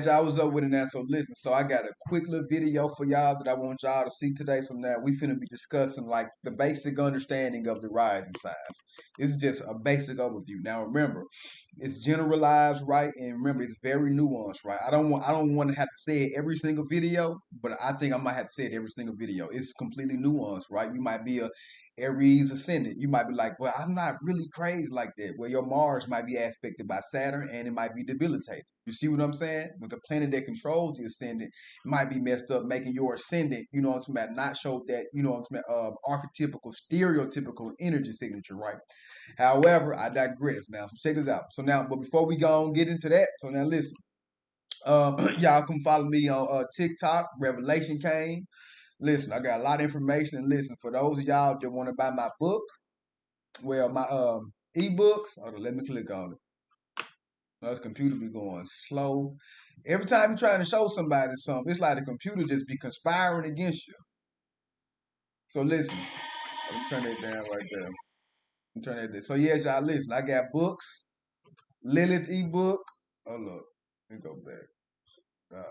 Y'all was up with it now, so listen. So I got a quick little video for y'all that I want y'all to see today. So now we finna be discussing like the basic understanding of the rising signs. This is just a basic overview. Now remember, it's generalized, right? And remember, it's very nuanced, right? I don't want to have to say it every single video, but I think I might have to say it every single video. It's completely nuanced, right? You might be a Aries ascendant. You might be like, well, I'm not really crazy like that. Well, your Mars might be aspected by Saturn and it might be debilitated. You see what I'm saying? With the planet that controls the ascendant, it might be messed up, making your ascendant, you know what I'm saying, not show that, you know what I'm saying, archetypical, stereotypical energy signature, right? However, I digress now. So check this out. So now, but before we go and get into that, so now listen. Y'all come follow me on TikTok, Revelation KAIN. Listen, I got a lot of information. And listen, for those of y'all that want to buy my book, well, my ebooks. Hold on, let me click on it. This computer be going slow. Every time you're trying to show somebody something, it's like the computer just be conspiring against you. So listen, let me turn that down right there. Turn that down. So yes, y'all listen. I got books, Lilith ebook. Oh look, let me go back.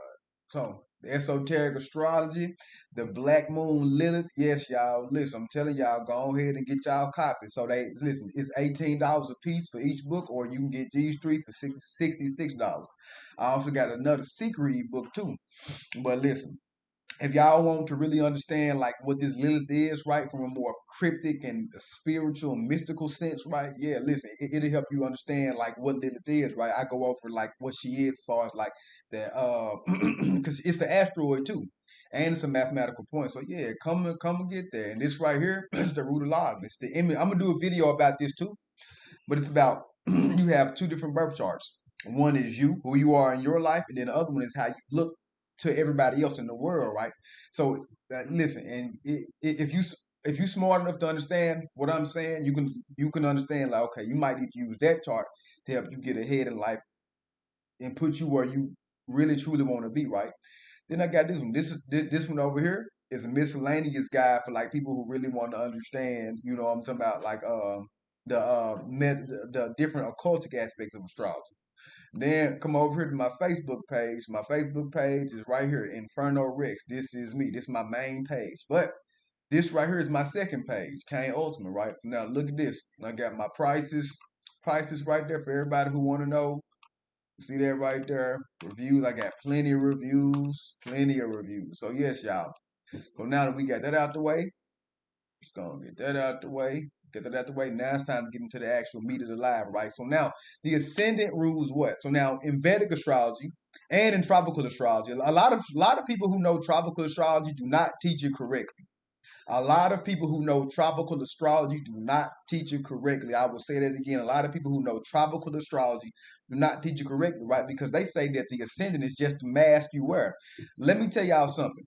So the esoteric astrology, the black moon Lilith. Yes, y'all. Listen, I'm telling y'all, go ahead and get y'all copies. So they listen. It's $18 a piece for each book, or you can get these three for $66. I also got another secret ebook too. But listen, if y'all want to really understand like what this Lilith is, right, from a more cryptic and spiritual, mystical sense, right? Yeah, listen, it'll help you understand like what Lilith is, right? I go over like what she is as far as like the because it's the asteroid too, and it's a mathematical point. So yeah, come and get there. And this right here is the root of log. It's the image. I'm gonna do a video about this too, but it's about you have two different birth charts. One is you, who you are in your life, and then the other one is how you look to everybody else in the world, right? So listen, and if you smart enough to understand what I'm saying, you can understand like okay, you might need to use that chart to help you get ahead in life and put you where you really truly want to be, right? Then I got this one. This one over here is a miscellaneous guide for like people who really want to understand. You know, what I'm talking about like the different occultic aspects of astrology. Then come over here to my Facebook page. My Facebook page is right here, Inferno Rex. This is me. This is my main page. But this right here is my second page, KAIN Ultimate, right? So now look at this. I got my prices right there for everybody who want to know. See that right there? Reviews. I got plenty of reviews. Plenty of reviews. So yes, y'all. So now that we got that out the way, let's go and get that out the way. Get that out the way. Now it's time to get into the actual meat of the live, right? So now the ascendant rules what? So now in Vedic astrology and in tropical astrology, a lot of people who know tropical astrology do not teach it correctly. A lot of people who know tropical astrology do not teach it correctly. I will say that again. A lot of people who know tropical astrology do not teach it correctly, right? Because they say that the ascendant is just the mask you wear. Let me tell y'all something.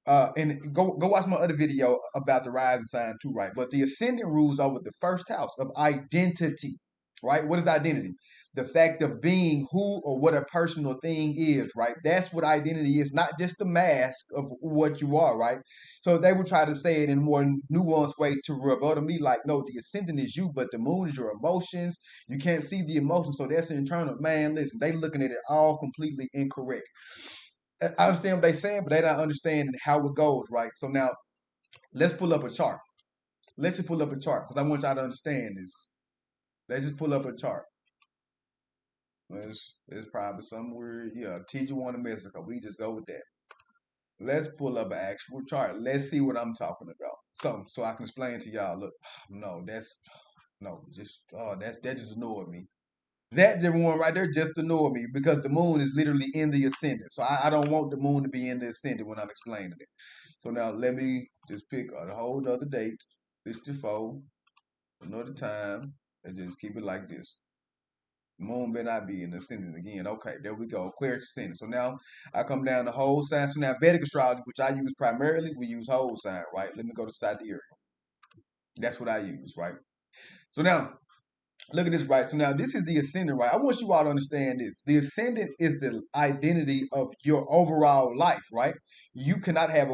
And go watch my other video about the rising sign too, right? But the ascendant rules over the first house of identity, right? What is identity? The fact of being who or what a personal thing is, right? That's what identity is, not just the mask of what you are, right? So they would try to say it in a more nuanced way to rebuttal me, like, no, the ascendant is you, but the moon is your emotions. You can't see the emotions, so that's internal. Man, listen, they looking at it all completely incorrect. I understand what they're saying, but they don't understand how it goes, right? So now let's pull up a chart. Let's just pull up a chart because I want y'all to understand this. Let's just pull up a chart. It's probably somewhere, yeah, Tijuana, Mexico. We just go with that. Let's pull up an actual chart. Let's see what I'm talking about. So I can explain to y'all. Look, no, just that just annoyed me. That the one right there just annoyed me because the moon is literally in the ascendant. So I don't want the moon to be in the ascendant when I'm explaining it. So now let me just pick a whole other date, 54, another time, and just keep it like this. The moon better not be in the ascendant again. Okay, there we go. Aquarius ascendant. So now I come down to whole sign. So now Vedic astrology, which I use primarily, we use whole sign, right? Let me go to Sidereal. That's what I use, right? So now look at this, right? So now this is the ascendant, right? I want you all to understand this. The ascendant is the identity of your overall life, right? You cannot have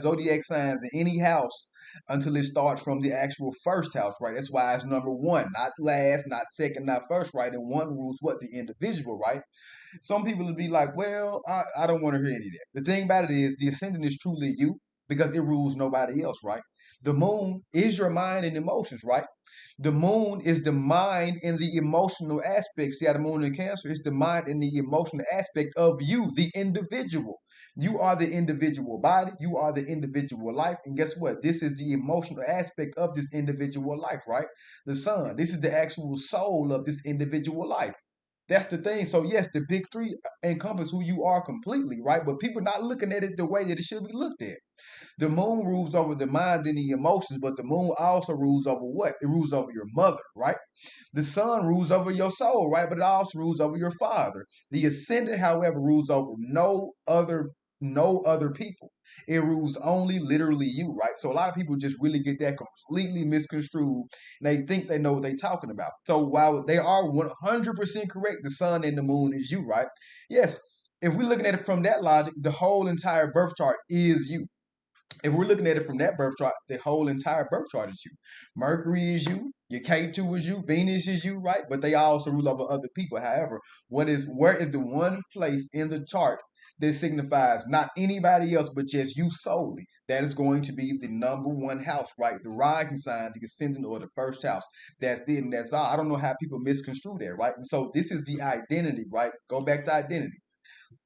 zodiac signs in any house until it starts from the actual first house, right? That's why it's number one, not last, not second, not first, right? And one rules what? The individual, right? Some people would be like, well, I don't want to hear any of that. The thing about it is the ascendant is truly you because it rules nobody else, right? The moon is your mind and emotions, right? The moon is the mind and the emotional aspect. See how the moon in Cancer is the mind and the emotional aspect of you, the individual. You are the individual body. You are the individual life. And guess what? This is the emotional aspect of this individual life, right? The sun. This is the actual soul of this individual life. That's the thing. So yes, the big three encompass who you are completely, right? But people not looking at it the way that it should be looked at. The moon rules over the mind and the emotions, but the moon also rules over what? It rules over your mother, right? The sun rules over your soul, right? But it also rules over your father. The ascendant, however, rules over no other people. It rules only literally you, right? So a lot of people just really get that completely misconstrued. And they think they know what they're talking about. So while they are 100% correct, the sun and the moon is you, right? Yes. If we're looking at it from that logic, the whole entire birth chart is you. If we're looking at it from that birth chart, the whole entire birth chart is you. Mercury is you, your K2 is you, Venus is you, right? But they also rule over other people. However, where is the one place in the chart that signifies not anybody else but just you solely? That is going to be the number one house, right? The rising sign, the ascendant, or the first house. That's it, and that's all. I don't know how people misconstrue that, right? And so this is the identity, right? Go back to identity.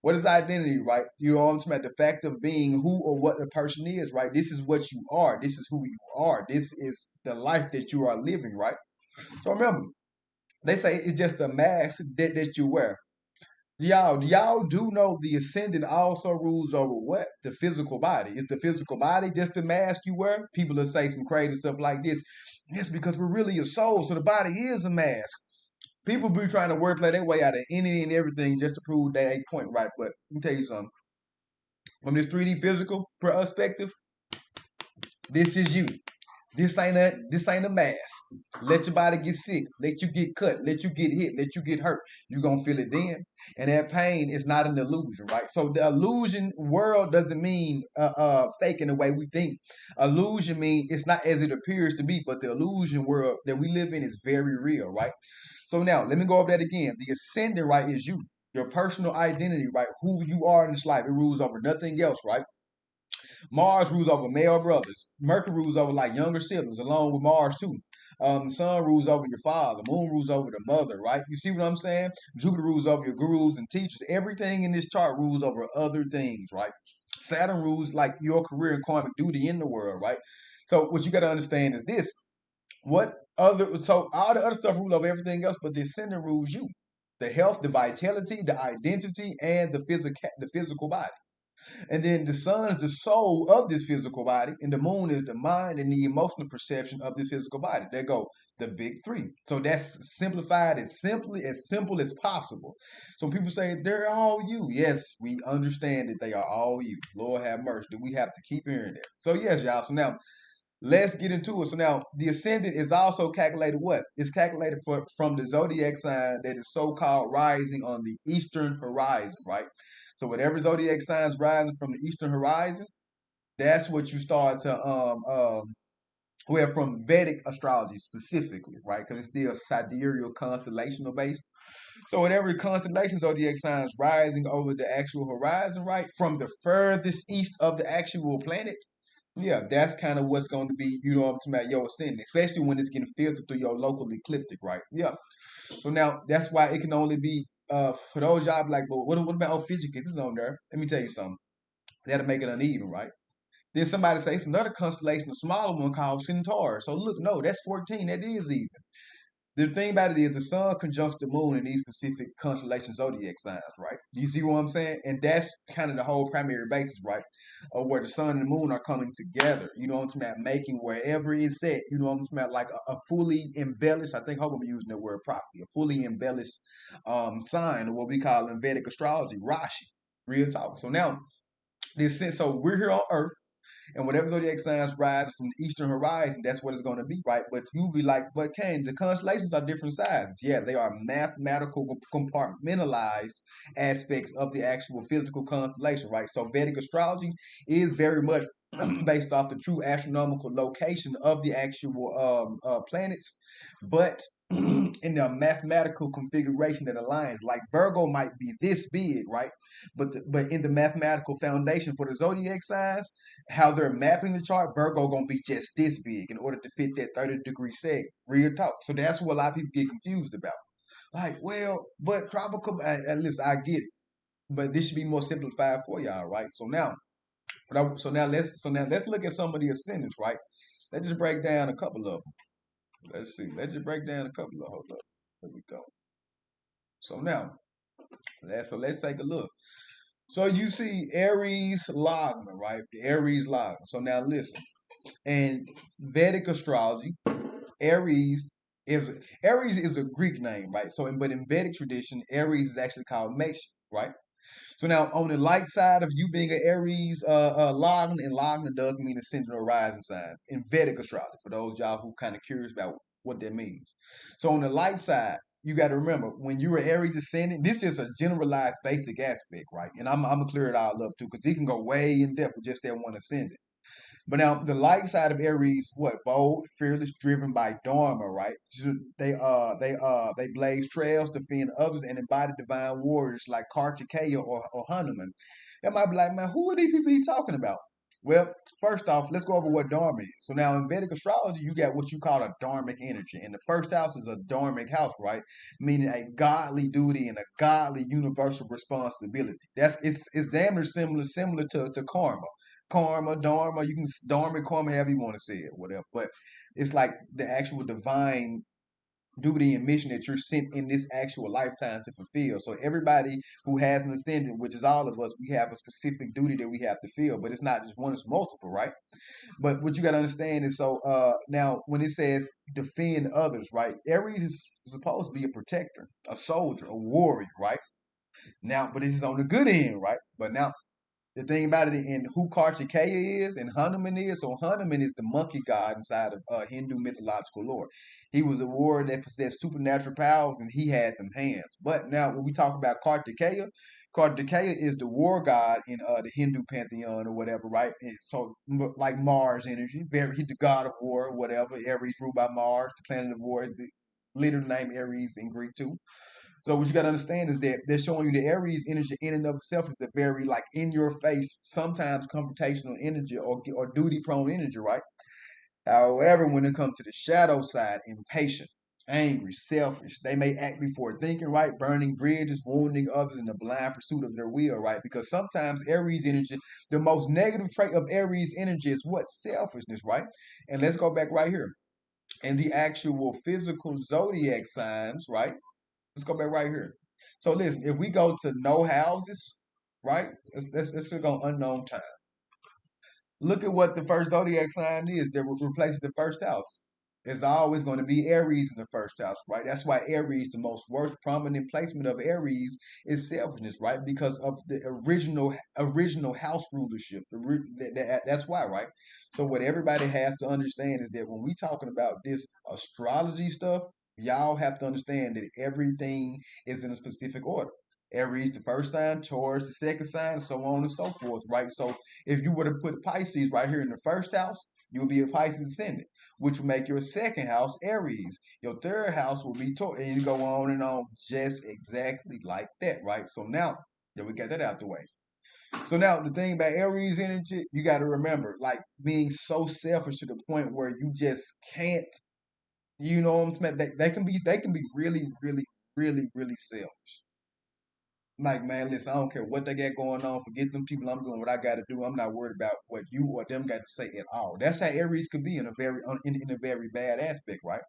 What is identity, right? You're on about the fact of being who or what the person is, right? This is what you are. This is who you are. This is the life that you are living, right? So remember, they say it's just a mask that you wear. Y'all do know the ascendant also rules over what? The physical body. Is the physical body just the mask you wear? People will say some crazy stuff like this. Yes, because we're really a soul, so the body is a mask. People be trying to wordplay their way out of any and everything just to prove that a point, right? But let me tell you something. From this 3D physical perspective, this is you. This ain't a mask. Let your body get sick. Let you get cut. Let you get hit. Let you get hurt. You're gonna feel it then. And that pain is not an illusion, right? So the illusion world doesn't mean fake in the way we think. Illusion means it's not as it appears to be, but the illusion world that we live in is very real, right? So now let me go over that again. The ascendant, right, is you. Your personal identity, right? Who you are in this life. It rules over nothing else, right? Mars rules over male brothers. Mercury rules over like younger siblings, along with Mars too. The sun rules over your father. Moon rules over the mother, right? You see what I'm saying? Jupiter rules over your gurus and teachers. Everything in this chart rules over other things, right? Saturn rules like your career and karmic duty in the world, right? So what you got to understand is this: so all the other stuff rules over everything else, but the ascendant rules you, the health, the vitality, the identity, and the physical body. And then the sun is the soul of this physical body, and the moon is the mind and the emotional perception of this physical body. There go the big three. So that's simplified as simple as possible. So people say they're all you. Yes, we understand that they are all you. Lord have mercy. Do we have to keep hearing that? So yes, y'all. So now let's get into it. So now the ascendant is also calculated what? It's calculated from the zodiac sign that is so-called rising on the eastern horizon, right? So whatever zodiac signs rising from the eastern horizon, that's what you start to well, from Vedic astrology specifically, right? Because it's still sidereal constellational based. So whatever constellation zodiac signs rising over the actual horizon, right, from the furthest east of the actual planet, yeah, that's kind of what's going to be, you know what I'm talking about, your ascendant, especially when it's getting filtered through your local ecliptic, right? Yeah. So now that's why it can only be for those y'all be like, well, what about Ophiuchus? It's on there. Let me tell you something. That'll make it uneven, right? Then somebody say it's another constellation, a smaller one called Centaur. So look, no, that's 14. That is even. The thing about it is the sun conjuncts the moon in these specific constellation zodiac signs, right? You see what I'm saying? And that's kind of the whole primary basis, right? Of where the sun and the moon are coming together. You know what I'm talking about? Making wherever it's at, you know what I'm talking about? Like a fully embellished, I think, I hope I'm using the word properly, a fully embellished sign of what we call in Vedic astrology, Rashi. Real talk. So now, so we're here on Earth. And whatever zodiac signs rise from the eastern horizon, that's what it's going to be, right? But you'll be like, but Cain, the constellations are different sizes. Yeah, they are mathematical compartmentalized aspects of the actual physical constellation, right? So Vedic astrology is very much based off the true astronomical location of the actual planets, but in the mathematical configuration that aligns. Like Virgo might be this big, right? But in the mathematical foundation for the zodiac signs, how they're mapping the chart, Virgo gonna be just this big in order to fit that 30-degree seg. Real talk. So that's what a lot of people get confused about. Like, well, but tropical. Listen, I get it, but this should be more simplified for y'all, right? So now let's look at some of the ascendants, right? Let's just break down a couple of them. Let's see. Let's just break down a couple of. Hold up. Here we go. So now, let's take a look. So you see Aries Lagna, right? The Aries Lagna. So now listen. In Vedic astrology, Aries is Aries is a Greek name, right? So, but in Vedic tradition, Aries is actually called Mesh, right? So now, on the light side of you being an Aries, Lagna, and Lagna does mean ascendant or rising sign in Vedic astrology. For those y'all who kind of curious about what that means. So on the light side, you got to remember when you're an Aries ascendant, this is a generalized basic aspect, right? And I'm gonna clear it all up too, because you can go way in depth with just that one ascendant. But now the light side of Aries, what bold, fearless, driven by Dharma, right? So they blaze trails, defend others, and embody divine warriors like Kartikeya or Hanuman. It might be like, man, who are these people he talking about? Well, first off, let's go over what Dharma is. So now in Vedic astrology, you got what you call a dharmic energy. And the first house is a dharmic house, right? Meaning a godly duty and a godly universal responsibility. It's damn near similar to karma. Karma, dharma, you can dharma, karma, however you want to say it, whatever. But it's like the actual divine duty and mission that you're sent in this actual lifetime to fulfill. So everybody who has an ascendant, which is all of us, we have a specific duty that we have to fill, but it's not just one, it's multiple, right? But what you got to understand is now when it says defend others, right? Aries is supposed to be a protector, a soldier, a warrior, right? Now, but this is on the good end, right? But now the thing about it, and who Kartikeya is and Hanuman is, so Hanuman is the monkey god inside of Hindu mythological lore. He was a warrior that possessed supernatural powers and he had them hands. But now when we talk about Kartikeya, Kartikeya is the war god in the Hindu pantheon or whatever, right? And so like Mars energy, he's the god of war or whatever. Aries ruled by Mars, the planet of war. The literal name Aries in Greek too. So what you got to understand is that they're showing you the Aries energy in and of itself is a very like in your face, sometimes confrontational energy or duty prone energy, right? However, when it comes to the shadow side, impatient, angry, selfish, they may act before thinking, right? Burning bridges, wounding others in the blind pursuit of their will, right? Because sometimes Aries energy, the most negative trait of Aries energy is what? Selfishness, right? And let's go back right here. And the actual physical zodiac signs, right? Let's go back right here. So listen, if we go to no houses, right? Let's click on unknown time. Look at what the first zodiac sign is that replaces the first house. It's always going to be Aries in the first house, right? That's why Aries, the most worst prominent placement of Aries is selfishness, right? Because of the original house rulership. That's why, right? So what everybody has to understand is that when we talking about this astrology stuff, y'all have to understand that everything is in a specific order. Aries, the first sign, Taurus, the second sign, so on and so forth, right? So if you were to put Pisces right here in the first house, you would be a Pisces ascendant, which will make your second house Aries. Your third house will be Taurus, and you go on and on just exactly like that, right? So now that we got that out the way. So now the thing about Aries energy, you got to remember, like being so selfish to the point where you just can't, you know what I'm saying? They can be really, really, really, really selfish. Like, man, listen, I don't care what they got going on. Forget them people. I'm doing what I got to do. I'm not worried about what you or them got to say at all. That's how Aries could be in a very bad aspect, right?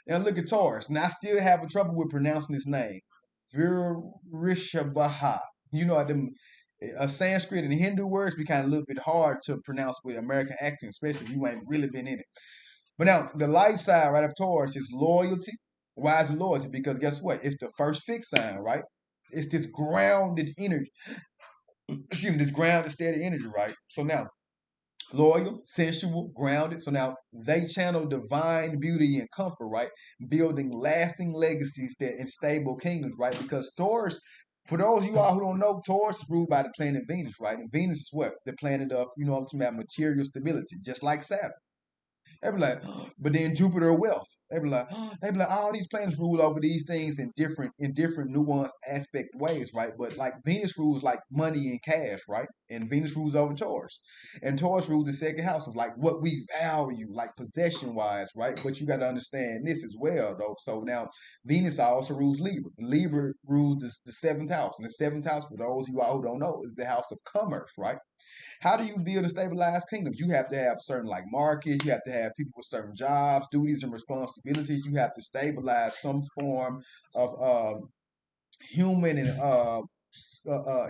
Now look at Taurus. Now I still have a trouble with pronouncing his name, Virishabha. You know, them Sanskrit and Hindu words be kind of a little bit hard to pronounce with American accent, especially if you ain't really been in it. But now the light side right of Taurus is loyalty. Why is it loyalty? Because guess what? It's the first fixed sign, right? It's this grounded energy. Excuse me, this grounded, steady energy, right? So now, loyal, sensual, grounded. So now they channel divine beauty and comfort, right? Building lasting legacies that in stable kingdoms, right? Because Taurus, for those of you all who don't know, Taurus is ruled by the planet Venus, right? And Venus is what? The planet of, you know, I'm talking about material stability, just like Saturn. Every like, but then Jupiter wealth. they be like, all these planets rule over these things in different nuanced aspect ways, right? But like Venus rules like money and cash, right? And Venus rules over Taurus, and Taurus rules the second house of like what we value, like possession wise, right? But you got to understand this as well, though. So now Venus also rules Libra. Libra rules the seventh house, and the seventh house, for those of you all who don't know, is the house of commerce, right? How do you build a stabilized kingdom? You have to have certain like markets. You have to have people with certain jobs, duties, and responsibilities. You have to stabilize some form of human and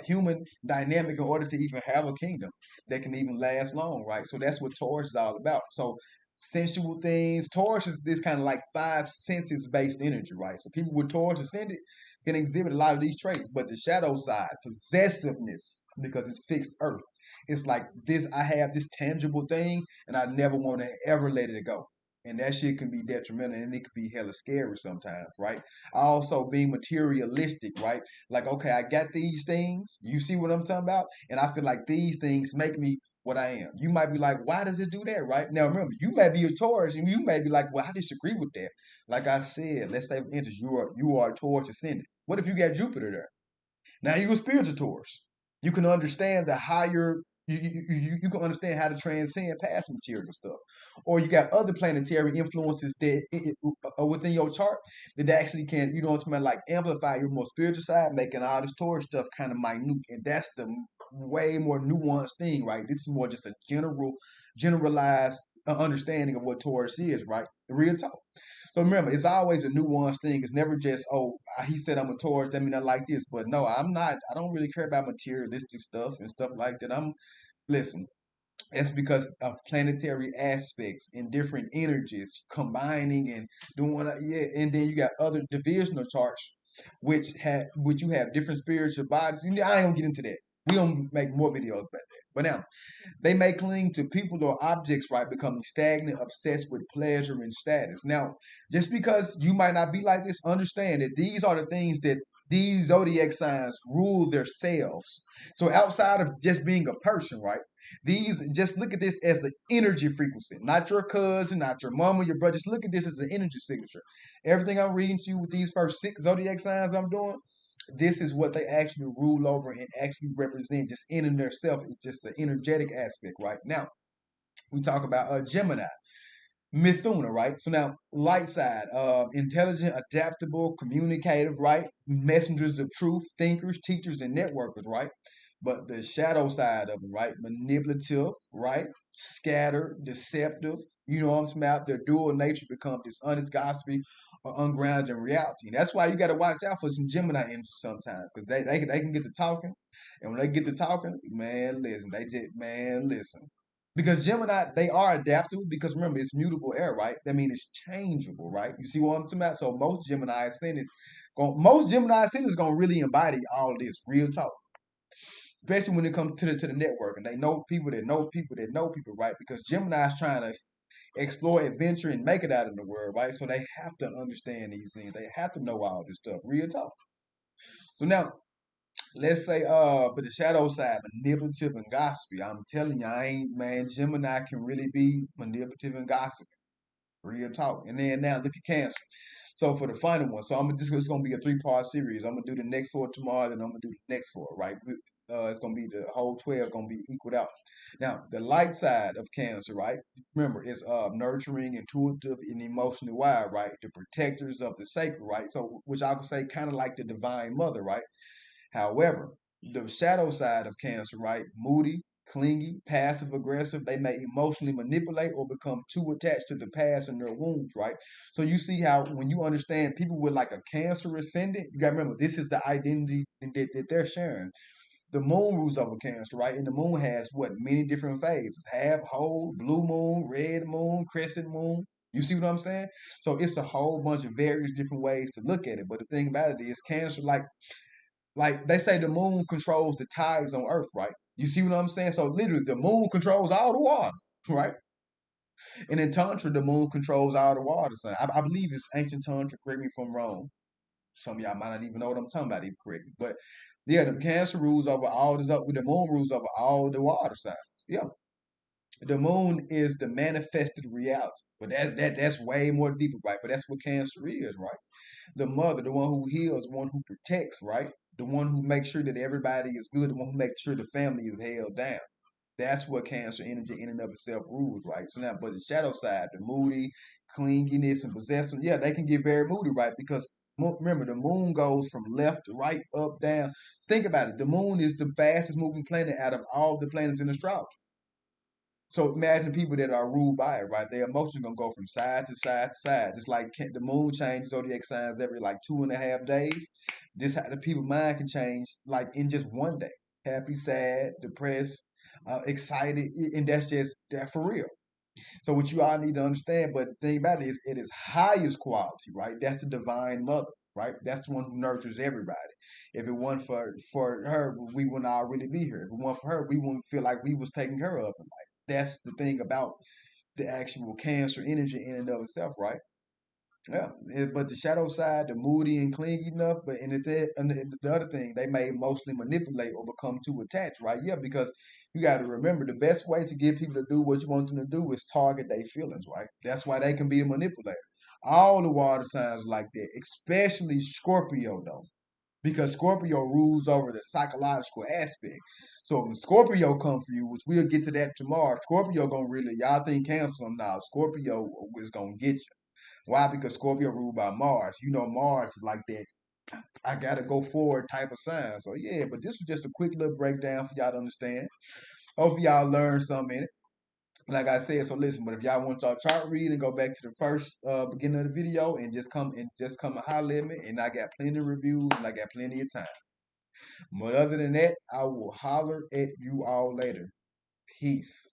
human dynamic in order to even have a kingdom that can even last long, right? So that's what Taurus is all about. So sensual things. Taurus is this kind of like five senses based energy, right? So people with Taurus ascended can exhibit a lot of these traits, but the shadow side, possessiveness, because it's fixed earth. It's like this, I have this tangible thing and I never want to ever let it go. And that shit can be detrimental and it can be hella scary sometimes, right? Also being materialistic, right? Like, okay, I got these things. You see what I'm talking about? And I feel like these things make me what I am. You might be like, why does it do that, right? Now remember, you may be a Taurus and you may be like, well, I disagree with that. Like I said, let's say for instance, you are a Taurus ascendant. What if you got Jupiter there? Now you a spiritual Taurus. You can understand the higher. You can understand how to transcend past material stuff, or you got other planetary influences that are within your chart that actually can, you know what I'm talking about, like amplify your more spiritual side, making all this Taurus stuff kind of minute, and that's the way more nuanced thing, right? This is more just a generalized understanding of what Taurus is, right? The real talk. So remember, it's always a nuanced thing. It's never just, oh, he said I'm a Taurus, that mean I like this. But no, I'm not. I don't really care about materialistic stuff and stuff like that. Listen, it's because of planetary aspects and different energies combining and doing yeah. And then you got other divisional charts, which you have different spiritual bodies. I ain't gonna get into that. We gonna make more videos about that. But now, they may cling to people or objects, right, becoming stagnant, obsessed with pleasure and status. Now, just because you might not be like this, understand that these are the things that these zodiac signs rule themselves. So outside of just being a person, right? These, just look at this as an energy frequency, not your cousin, not your mama, your brother. Just look at this as an energy signature. Everything I'm reading to you with these first six zodiac signs I'm doing, this is what they actually rule over and actually represent just in and theirself. It's just the energetic aspect, right? Now, we talk about Gemini, Mithuna, right? So now, light side, intelligent, adaptable, communicative, right? Messengers of truth, thinkers, teachers, and networkers, right? But the shadow side of them, right? Manipulative, right? Scattered, deceptive. You know what I'm talking about? Their dual nature becomes dishonest, gossipy, or ungrounded in reality. And that's why you got to watch out for some Gemini energy sometimes, because they can get to talking, and when they get to talking, man, listen, they just man, listen. Because Gemini, they are adaptable because remember, it's mutable air, right? That means it's changeable, right? You see what I'm talking about? So most Gemini ascendants gonna really embody all this real talk, especially when it comes to the network, and they know people that know people that know people, right? Because Gemini is trying to explore, adventure, and make it out in the world, right? So they have to understand these things. They have to know all this stuff, real talk. So now, let's say, but the shadow side, manipulative and gossipy. I'm telling you, I ain't man. Gemini can really be manipulative and gossipy. Real talk. And then now look at Cancer. So for the final one, so it's gonna be a three-part series. I'm gonna do the next four tomorrow, then I'm gonna do the next four, right? It's gonna be the whole 12 gonna be equaled out. Now the light side of Cancer, right? Remember, it's nurturing, intuitive, and emotionally wired, right? The protectors of the sacred, right? So which I could say kind of like the divine mother, right? However, the shadow side of Cancer, right? Moody, clingy, passive aggressive. They may emotionally manipulate or become too attached to the past and their wounds, right? So you see how when you understand people with like a Cancer ascendant, you gotta remember this is the identity that they're sharing. The moon rules over Cancer, right? And the moon has what, many different phases: half, whole, blue moon, red moon, crescent moon. You see what I'm saying? So it's a whole bunch of various different ways to look at it. But the thing about it is, Cancer, like they say, the moon controls the tides on Earth, right? You see what I'm saying? So literally, the moon controls all the water, right? And in Tantra, the moon controls all the water. So I believe it's ancient Tantra. Correct me if I'm wrong. Some of y'all might not even know what I'm talking about, even correctly. But yeah, the Cancer rules over all this up with the moon rules over all the water signs. Yeah. The moon is the manifested reality. But that's way more deeper, right? But that's what Cancer is, right? The mother, the one who heals, the one who protects, right? The one who makes sure that everybody is good, the one who makes sure the family is held down. That's what Cancer energy in and of itself rules, right? So now, but the shadow side, the moody, clinginess, and possessive, yeah, they can get very moody, right? Because remember, the moon goes from left to right, up, down. Think about it. The moon is the fastest moving planet out of all the planets in astrology. So imagine people that are ruled by it, right? Their emotions gonna go from side to side to side, just like the moon changes zodiac signs every like 2.5 days. Just how the people mind can change like in just one day. Happy, sad, depressed, excited, and that's just that for real. So what you all need to understand, but the thing about it is, it is highest quality, right? That's the divine mother, right? That's the one who nurtures everybody. If it weren't for her, we would not really be here. If it weren't for her, we wouldn't feel like we was taken care of in life. That's the thing about the actual Cancer energy in and of itself, right? Yeah, but the shadow side, the moody and clingy enough, but and the other thing, they may mostly manipulate or become too attached, right? Yeah, because you got to remember the best way to get people to do what you want them to do is target their feelings, right? That's why they can be a manipulator. All the water signs are like that, especially Scorpio though, because Scorpio rules over the psychological aspect. So when Scorpio come for you, which we'll get to that tomorrow, Scorpio gonna really y'all think Cancer now, Scorpio is gonna get you. Why? Because Scorpio ruled by Mars. You know Mars is like that. I gotta go forward type of sign. So yeah, but this was just a quick little breakdown for y'all to understand. Hopefully y'all learned something in it. Like I said, so listen. But if y'all want y'all chart read and go back to the first beginning of the video and just come a high limit, and I got plenty of reviews and I got plenty of time. But other than that, I will holler at you all later. Peace.